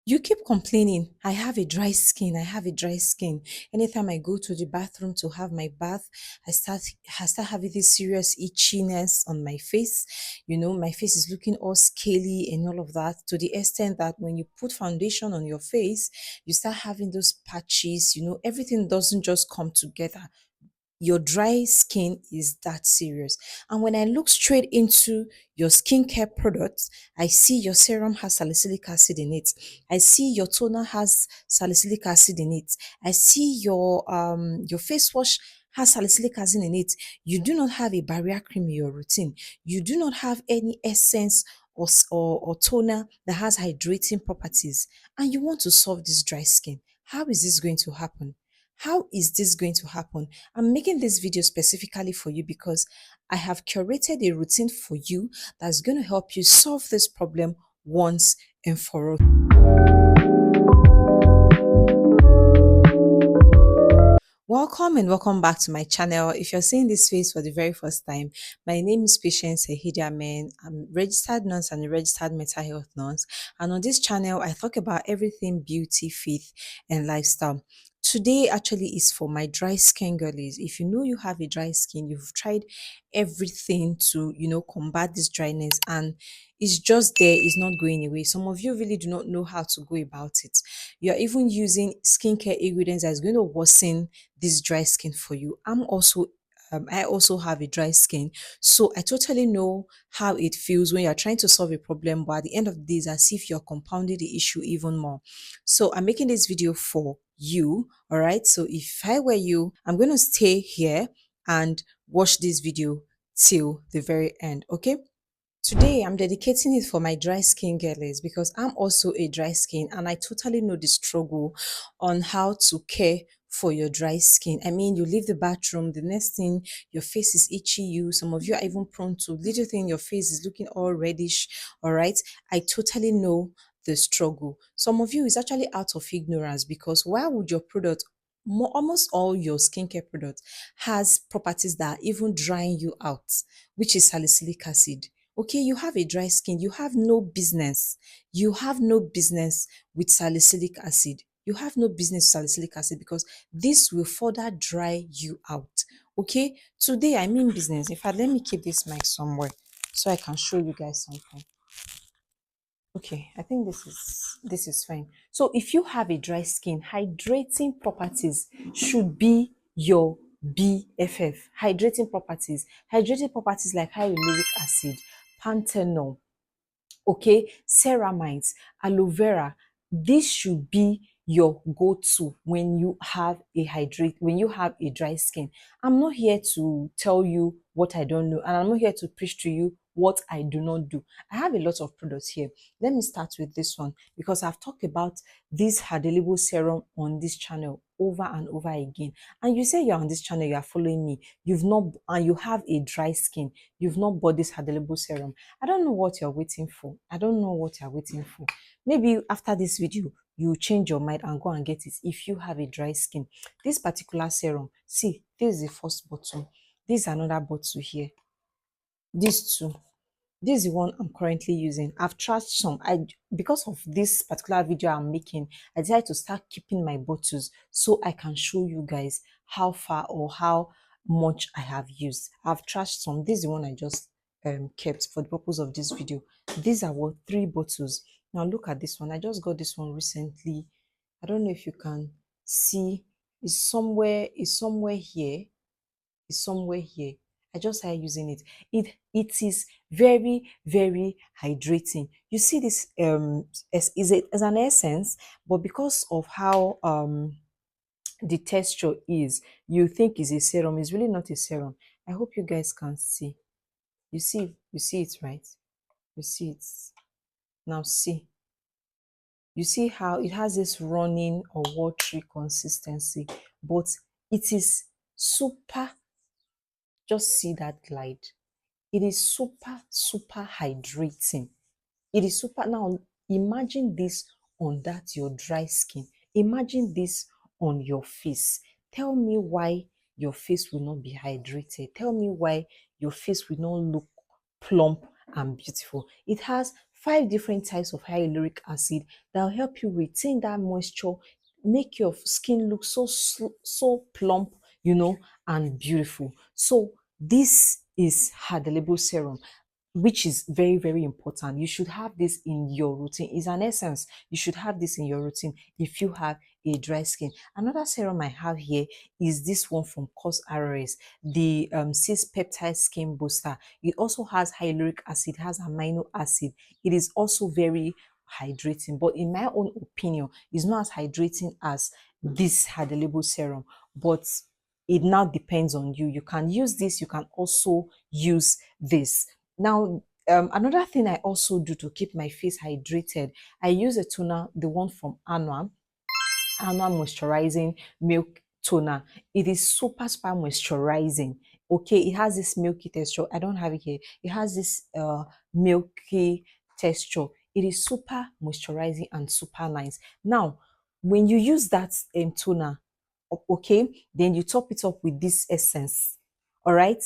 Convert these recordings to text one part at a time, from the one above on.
You keep complaining, I have a dry skin, I have a dry skin. Anytime I go to the bathroom to have my bath, I start having this serious itchiness on my face. My face is looking all scaly and all of that, to the extent that when you put foundation on your face, you start having those patches. Everything doesn't just come together. Your dry skin is that serious. And when I look straight into your skincare products, I see your serum has salicylic acid in it. I see your toner has salicylic acid in it. I see your face wash has salicylic acid in it. You do not have a barrier cream in your routine. You do not have any essence or toner that has hydrating properties, and you want to solve this dry skin. How is this going to happen? How is this going to happen? I'm making this video specifically for you because I have curated a routine for you that's going to help you solve this problem once and for all. Welcome and welcome back to my channel. If you're seeing this face for the very first time, my name is Patience Ehidiamen. I'm a registered nurse and a registered mental health nurse. And on this channel, I talk about everything beauty, faith, and lifestyle. Today actually is for my dry skin girlies. If you know you have a dry skin, you've tried everything to, combat this dryness, and it's just there, it's not going away. Some of you really do not know how to go about it. You're even using skincare ingredients that's going to worsen this dry skin for you. I also have a dry skin, so I totally know how it feels when you're trying to solve a problem, but at the end of the day, it's as if you're compounding the issue even more. So I'm making this video for you. All right. So if I were you, I'm going to stay here and watch this video till the very end. Okay. Today, I'm dedicating it for my dry skin girlies because I'm also a dry skin and I totally know the struggle on how to care for your dry skin. I mean, you leave the bathroom, the next thing, your face is itchy. Some of you are even prone to little thing, your face is looking all reddish. All right. I totally know the struggle. Some of you is actually out of ignorance because why would your product almost all your skincare products has properties that are even drying you out, which is salicylic acid. Okay, you have a dry skin, you have no business. You have no business with salicylic acid. You have no business with salicylic acid because this will further dry you out. Okay, today I mean business. In fact, let me keep this mic somewhere so I can show you guys something. Okay, I think this is fine. So if you have a dry skin, hydrating properties should be your BFF. Hydrating properties like hyaluronic acid, panthenol, okay, ceramides, aloe vera. This should be your go-to when you have a dry skin. I'm not here to tell you what I don't know, and I'm not here to preach to you what I do not do. I have a lot of products here. Let me start with this one because I've talked about this Hadelibo serum on this channel over and over again. And you say you're on this channel, you are following me, you've not, and you have a dry skin, you've not bought this Hadelibo serum. I don't know what you're waiting for. I don't know what you're waiting for. Maybe after this video, you change your mind and go and get it if you have a dry skin. This particular serum, see, this is the first bottle. This is another bottle here. These two. This is the one I'm currently using. I've trashed some. Because of this particular video I'm making, I decided to start keeping my bottles so I can show you guys how far or how much I have used. I've trashed some. This is the one I just kept for the purpose of this video. These are what 3 bottles. Now look at this one. I just got this one recently. I don't know if you can see. It's somewhere here. Is somewhere here. I just started using it. It is very, very hydrating. You see this is an essence, but because of how the texture is, you think is a serum. It's really not a serum. I hope you guys can see. You see it, right? You see it. Now see. You see how it has this running or watery consistency, but it is super. Just see that glide. It is super, super hydrating. It is super. Now, imagine this on that your dry skin. Imagine this on your face. Tell me why your face will not be hydrated. Tell me why your face will not look plump and beautiful. It has 5 different types of hyaluronic acid that will help you retain that moisture, make your skin look so plump, and beautiful. So this is Hadalabo serum, which is very, very important. You should have this in your routine. It's an essence. You should have this in your routine if you have a dry skin. Another serum I have here is this one from CosRS, the 6 peptide skin booster. It also has hyaluronic acid, has amino acid. It is also very hydrating, but in my own opinion, it's not as hydrating as this Hadalabo serum. But it now depends on you. You can use this, you can also use this. Now, another thing I also do to keep my face hydrated, I use a toner, the one from Anua moisturizing milk toner. It is super super moisturizing. Okay, it has this milky texture. I don't have it here. It has this milky texture. It is super moisturizing and super nice. Now, when you use that toner, okay, then you top it up with this essence. All right,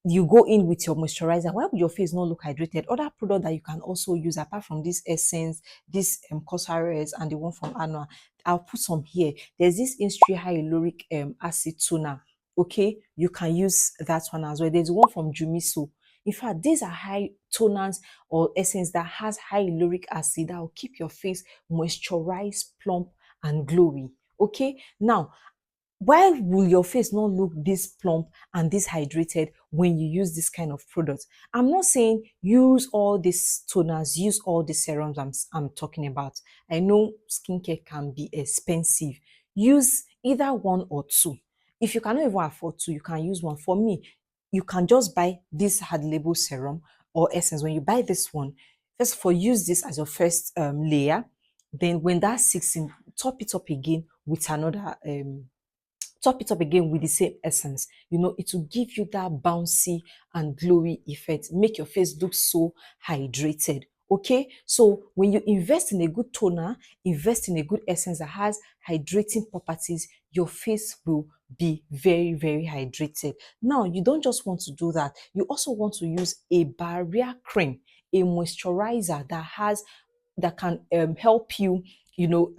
you go in with your moisturizer. Why would your face not look hydrated? Other product that you can also use apart from this essence, this Cosrx and the one from Anua, I'll put some here. There's this Instri hyaluronic acid toner. Okay, you can use that one as well. There's one from Jumiso. In fact, these are high toners or essence that has hyaluronic acid that will keep your face moisturized, plump, and glowy. Okay, now why will your face not look this plump and this hydrated when you use this kind of product? I'm not saying use all these toners, use all the serums I'm talking about. I know skincare can be expensive. Use either one or two. If you cannot even afford two, you can use one. For me, you can just buy this hard label serum or essence. When you buy this one, first of all, use this as your first layer. Then when that sinks in, top it up again with another top it up again with the same essence. It will give you that bouncy and glowy effect, make your face look so hydrated. Okay, so when you invest in a good toner, invest in a good essence that has hydrating properties, your face will be very, very hydrated. Now, you don't just want to do that, you also want to use a barrier cream, a moisturizer that can help you, you know,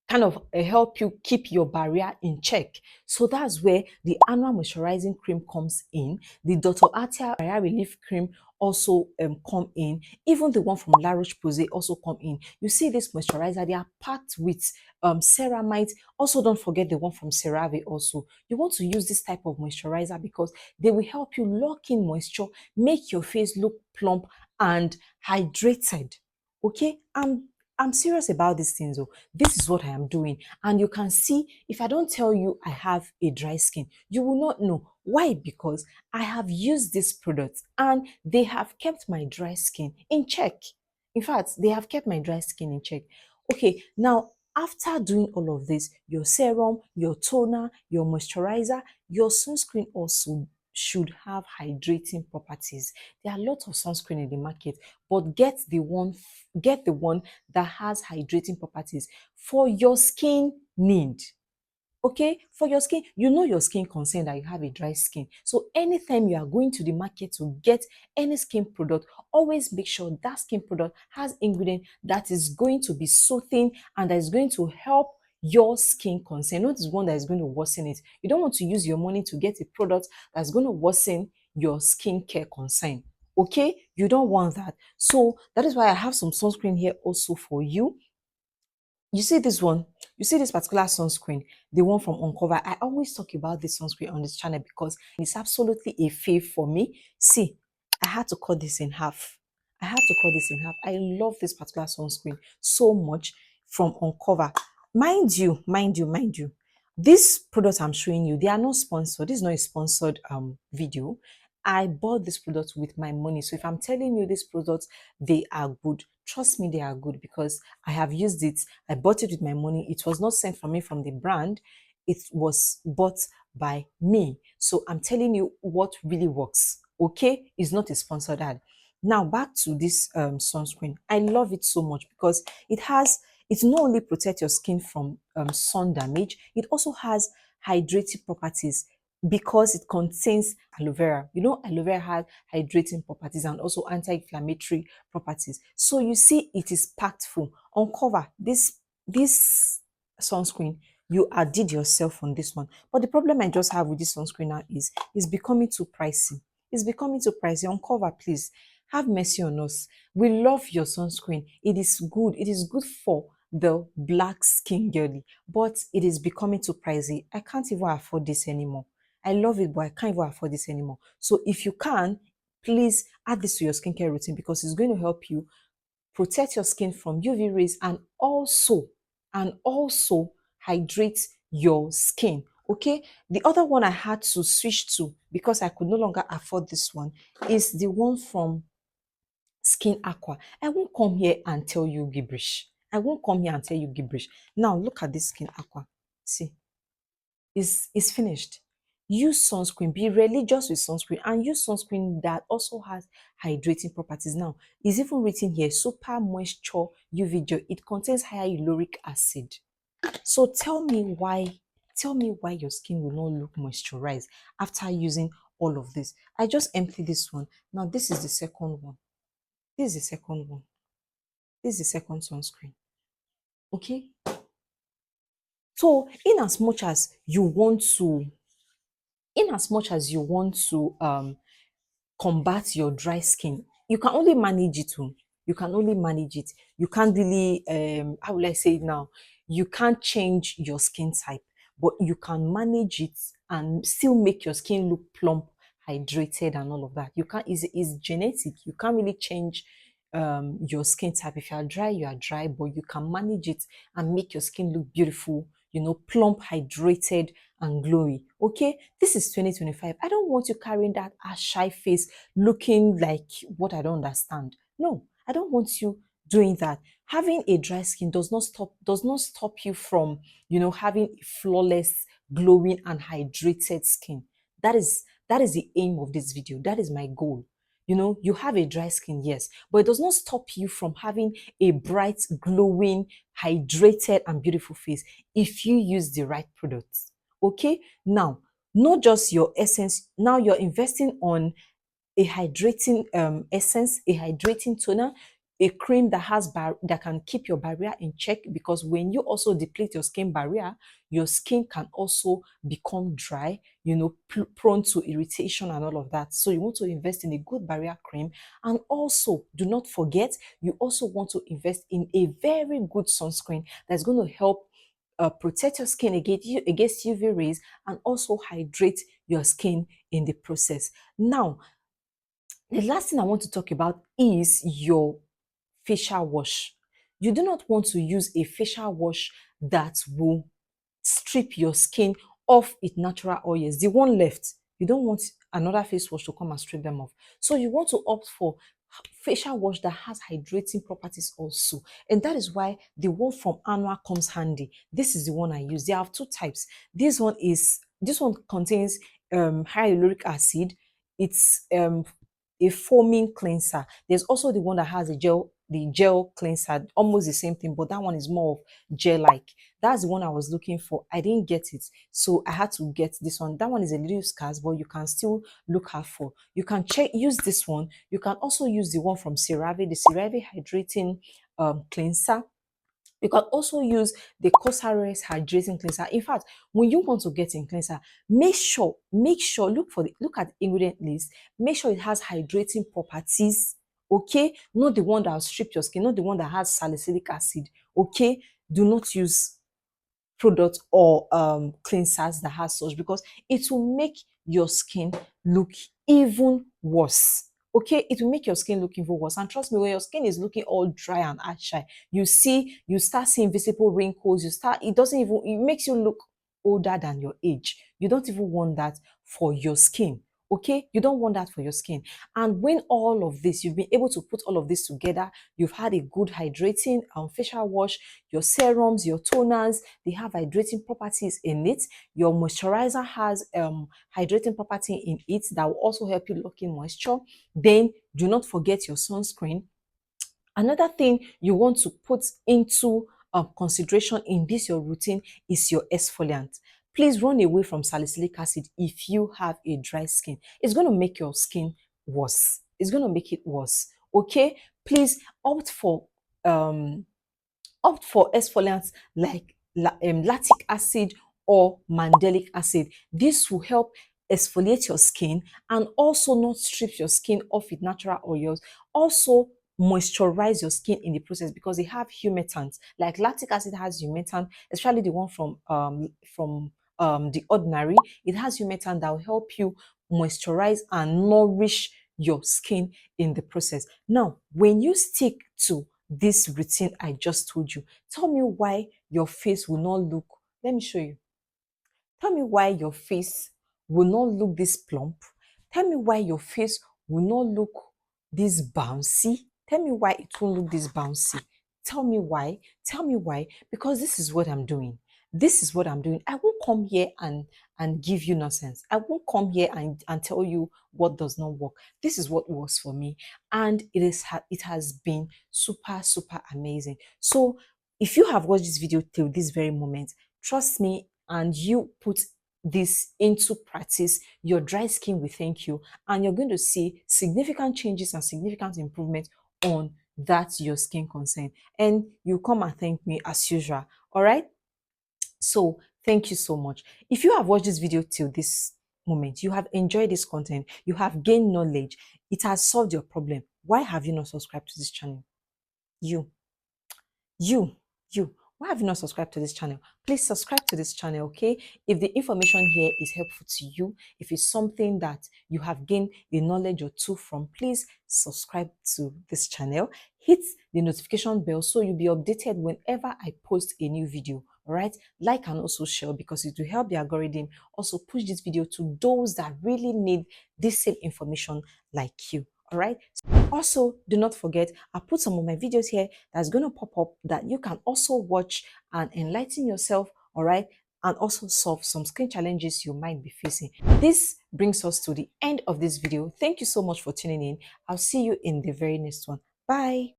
kind of help you keep your barrier in check. So that's where the annual moisturizing cream comes in. The Dr. Atia barrier relief cream also come in. Even the one from La Roche-Posay also come in. You see this moisturizer, they are packed with ceramide. Also, don't forget the one from CeraVe also. You want to use this type of moisturizer because they will help you lock in moisture, make your face look plump and hydrated. Okay, I'm serious about these things. Oh, this is what I am doing. And you can see, if I don't tell you I have a dry skin, you will not know. Why? Because I have used these products and they have kept my dry skin in check. In fact, they have kept my dry skin in check. Okay, now after doing all of this, your serum, your toner, your moisturizer, your sunscreen also should have hydrating properties. There are lots of sunscreen in the market, but get the one that has hydrating properties for your skin need. Okay, for your skin, you know your skin concern that you have a dry skin. So anytime you are going to the market to get any skin product, always make sure that skin product has ingredient that is going to be soothing and that is going to help your skin concern, not the one that is going to worsen it. You don't want to use your money to get a product that's going to worsen your skincare concern. Okay, you don't want that. So that is why I have some sunscreen here also for you. You see this one, you see this particular sunscreen, the one from Uncover. I always talk about this sunscreen on this channel because it's absolutely a fave for me. See, I had to cut this in half. I had to cut this in half. I love this particular sunscreen so much from Uncover. Mind you, this product I'm showing you, they are not sponsored. This is not a sponsored video. I bought this product with my money. So if I'm telling you these products, they are good. Trust me, they are good because I have used it. I bought it with my money. It was not sent for me from the brand. It was bought by me. So I'm telling you what really works. Okay? It's not a sponsored ad. Now back to this sunscreen. I love it so much because it not only protect your skin from sun damage, it also has hydrating properties. because it contains aloe vera. You know, aloe vera has hydrating properties and also anti-inflammatory properties. So you see, it is packed full. Uncover this sunscreen. You did yourself on this one. But the problem I just have with this sunscreen now is it's becoming too pricey. It's becoming too pricey. Uncover, please. Have mercy on us. We love your sunscreen. It is good. It is good for the black skin girly, but it is becoming too pricey. I can't even afford this anymore. I love it, but I can't even afford this anymore. So if you can, please add this to your skincare routine because it's going to help you protect your skin from UV rays and also hydrate your skin. Okay. The other one I had to switch to because I could no longer afford this one is the one from Skin Aqua. I won't come here and tell you gibberish. I won't come here and tell you gibberish. Now look at this Skin Aqua. See, is finished. Use sunscreen. Be religious with sunscreen and use sunscreen that also has hydrating properties. Now, it's even written here super moisture UV gel. It contains higher hyaluronic acid. So tell me why your skin will not look moisturized after using all of this. I just empty this one. Now, this is the second one. This is the second one. This is the second sunscreen. Okay. So, in as much as you want to combat your dry skin, you can only manage it. You can only manage it. You can't really how will I say it now? You can't change your skin type, but you can manage it and still make your skin look plump, hydrated, and all of that. You can't is genetic. You can't really change your skin type. If you are dry, you are dry, but you can manage it and make your skin look beautiful, plump, hydrated, and glowy. Okay, this is 2025. I don't want you carrying that shy face looking like what I don't understand. No, I don't want you doing that. Having a dry skin does not stop you from having flawless, glowing, and hydrated skin. That is the aim of this video. That is my goal. You have a dry skin, yes, but it does not stop you from having a bright, glowing, hydrated, and beautiful face if you use the right products. Okay, now, not just your essence, now you're investing on a hydrating essence, a hydrating toner, a cream that can keep your barrier in check, because when you also deplete your skin barrier, your skin can also become dry, prone to irritation and all of that. So you want to invest in a good barrier cream, and also do not forget, you also want to invest in a very good sunscreen that's going to help protect your skin against UV rays and also hydrate your skin in the process. Now, the last thing I want to talk about is your facial wash. You do not want to use a facial wash that will strip your skin of its natural oils. The one left, you don't want another face wash to come and strip them off. So you want to opt for facial wash that has hydrating properties also. And that is why the one from Anua comes handy. This is the one I use. They have two types. This one contains hyaluronic acid. It's a foaming cleanser. There's also the one that has the gel cleanser, almost the same thing, but that one is more of gel-like. That's the one I was looking for. I didn't get it, so I had to get this one. That one is a little scarce, but you can still look out for. You can use this one. You can also use the one from CeraVe, the CeraVe hydrating cleanser. You can also use the Cosrx hydrating cleanser. In fact, when you want to get in cleanser, make sure look at the ingredient list. Make sure it has hydrating properties. Okay, not the one that will strip your skin, not the one that has salicylic acid. Okay, do not use products or cleansers that has such, because it will make your skin look even worse. Okay, it will make your skin look even worse. And trust me, when your skin is looking all dry and shy, you start seeing visible wrinkles. It makes you look older than your age. You don't even want that for your skin. Okay, you don't want that for your skin. And when all of this, you've been able to put all of this together, you've had a good hydrating facial wash, your serums, your toners, they have hydrating properties in it. Your moisturizer has hydrating property in it that will also help you lock in moisture. Then do not forget your sunscreen. Another thing you want to put into consideration in this your routine is your exfoliant. Please run away from salicylic acid if you have a dry skin. It's going to make your skin worse. It's going to make it worse. Okay? Please um opt for exfoliants like lactic acid or mandelic acid. This will help exfoliate your skin and also not strip your skin off with natural oils. Also moisturize your skin in the process because they have humectants. Like lactic acid has humectant, especially the one from the ordinary. It has humectant that will help you moisturize and nourish your skin in the process. Now, when you stick to this routine I just told you, tell me why your face will not look. Let me show you. Tell me why your face will not look this plump. Tell me why your face will not look this bouncy. Tell me why it won't look this bouncy. Tell me why. Tell me why. Because this is what I'm doing. This is what I'm doing. I won't come here and give you nonsense. I won't come here and tell you what does not work. This is what works for me. And it has been super, super amazing. So if you have watched this video till this very moment, trust me, and you put this into practice, your dry skin will thank you, and you're going to see significant changes and significant improvement on that your skin concern. And you come and thank me as usual. All right. So thank you so much. If you have watched this video till this moment, you have enjoyed this content, you have gained knowledge, it has solved your problem. Why have you not subscribed to this channel? You you you why have you not subscribed to this channel? Please subscribe to this channel, okay? If the information here is helpful to you, if it's something that you have gained a knowledge or two from, please subscribe to this channel. Hit the notification bell so you'll be updated whenever I post a new video. All right, like and also share because it will help the algorithm also push this video to those that really need this same information like you. All right. Also, do not forget, I put some of my videos here that's going to pop up that you can also watch and enlighten yourself, all right, and also solve some skin challenges you might be facing. This brings us to the end of this video. Thank you so much for tuning in. I'll see you in the very next one. Bye.